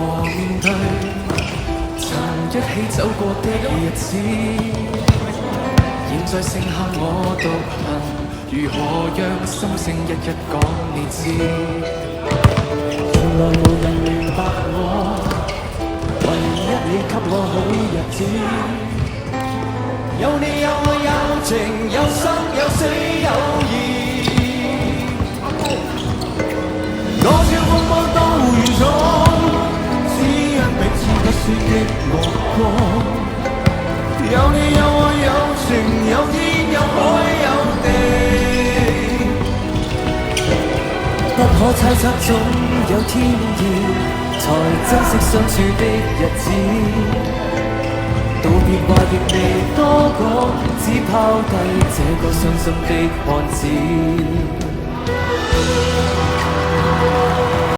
何面對曾一起走過的日子？現在剩下我獨行，如何讓心聲一一講你知？從來無人明白我，唯一你給我好日子。有你有我有情有生有死有義。我照風波都願闖，只因彼此不說的目光。有你有我有情有天有海有地，不可猜測總有天意，才珍惜相處的日子。道別話亦未多講，只拋低這個傷心的漢子。